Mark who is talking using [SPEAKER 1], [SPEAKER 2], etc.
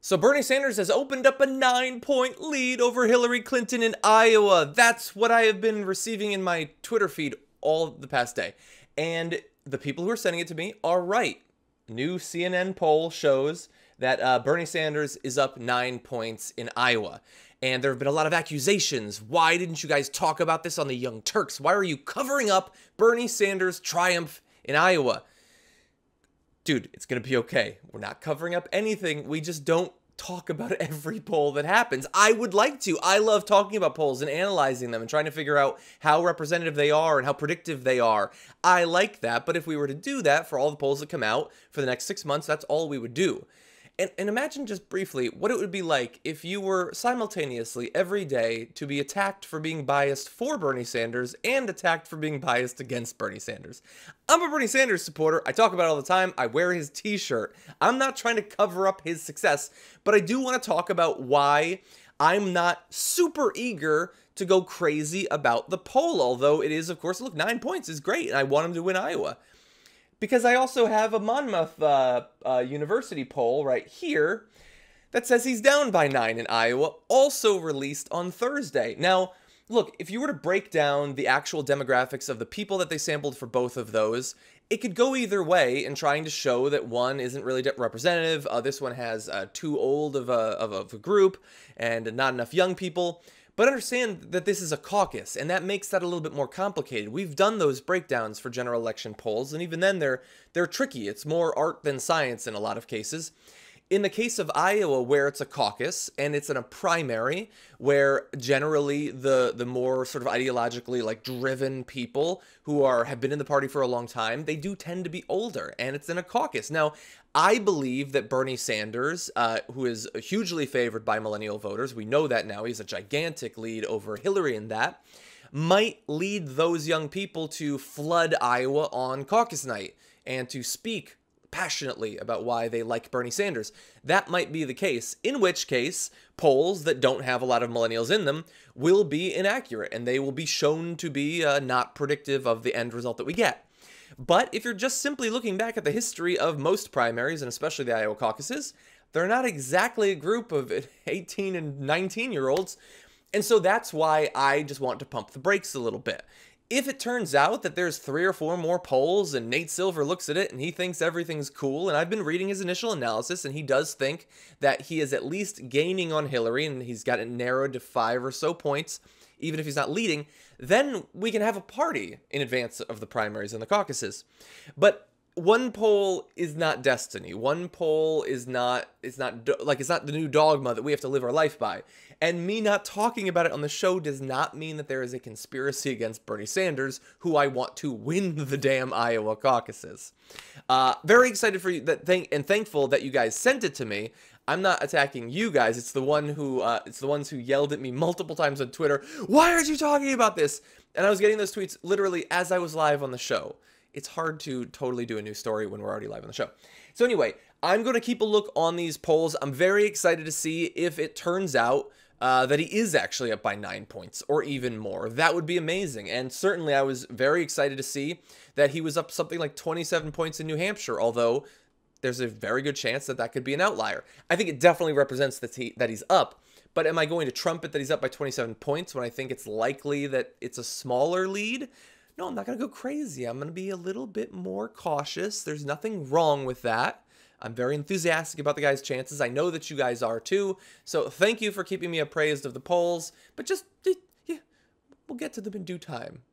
[SPEAKER 1] So Bernie Sanders has opened up a 9-point lead over Hillary Clinton in Iowa. That's what I have been receiving in my Twitter feed all the past day. And the people who are sending it to me are right. New CNN poll shows that Bernie Sanders is up 9 points in Iowa. And there have been a lot of accusations. Why didn't you guys talk about this on the Young Turks? Why are you covering up Bernie Sanders' triumph in Iowa? Dude, it's going to be okay. We're not covering up anything. We just don't talk about every poll that happens. I would like to. I love talking about polls and analyzing them and trying to figure out how representative they are and how predictive they are. I like that, but if we were to do that for all the polls that come out for the next 6 months, that's all we would do. And imagine just briefly what it would be like if you were simultaneously every day to be attacked for being biased for Bernie Sanders and attacked for being biased against Bernie Sanders. I'm a Bernie Sanders supporter. I talk about it all the time. I wear his t-shirt. I'm not trying to cover up his success, but I do want to talk about why I'm not super eager to go crazy about the poll, although it is, of course, look, 9 points is great, and I want him to win Iowa. Because I also have a Monmouth University poll right here that says he's down by 9 in Iowa, also released on Thursday. Now, look, if you were to break down the actual demographics of the people that they sampled for both of those, it could go either way in trying to show that one isn't really representative. This one has too old of a group and not enough young people. But understand that this is a caucus, and that makes that a little bit more complicated. We've done those breakdowns for general election polls, and even then they're tricky. It's more art than science in a lot of cases. In the case of Iowa, where it's a caucus and it's in a primary, where generally the more sort of ideologically like driven people who have been in the party for a long time, they do tend to be older, and it's in a caucus. Now, I believe that Bernie Sanders, who is hugely favored by millennial voters, we know that now, he's a gigantic lead over Hillary in that, might lead those young people to flood Iowa on caucus night and to speak passionately about why they like Bernie Sanders. That might be the case, in which case polls that don't have a lot of millennials in them will be inaccurate, and they will be shown to be not predictive of the end result that we get. But if you're just simply looking back at the history of most primaries, and especially the Iowa caucuses, they're not exactly a group of 18 and 19-year-olds, and so that's why I just want to pump the brakes a little bit. If it turns out that there's 3 or 4 more polls and Nate Silver looks at it and he thinks everything's cool, and I've been reading his initial analysis and he does think that he is at least gaining on Hillary and he's got it narrowed to 5 or so points, even if he's not leading, then we can have a party in advance of the primaries and the caucuses. But one poll is not destiny. One poll is not the new dogma that we have to live our life by. And me not talking about it on the show does not mean that there is a conspiracy against Bernie Sanders, who I want to win the damn Iowa caucuses. Very excited for you and thankful that you guys sent it to me. I'm not attacking you guys. It's the ones who yelled at me multiple times on Twitter. Why aren't you talking about this? And I was getting those tweets literally as I was live on the show. It's hard to totally do a new story when we're already live on the show. So anyway, I'm going to keep a look on these polls. I'm very excited to see if it turns out that he is actually up by 9 points or even more. That would be amazing. And certainly I was very excited to see that he was up something like 27 points in New Hampshire, although there's a very good chance that that could be an outlier. I think it definitely represents that he's up, but am I going to trumpet that he's up by 27 points when I think it's likely that it's a smaller lead? No, I'm not going to go crazy. I'm going to be a little bit more cautious. There's nothing wrong with that. I'm very enthusiastic about the guy's chances. I know that you guys are too. So thank you for keeping me appraised of the polls. But just, yeah, we'll get to them in due time.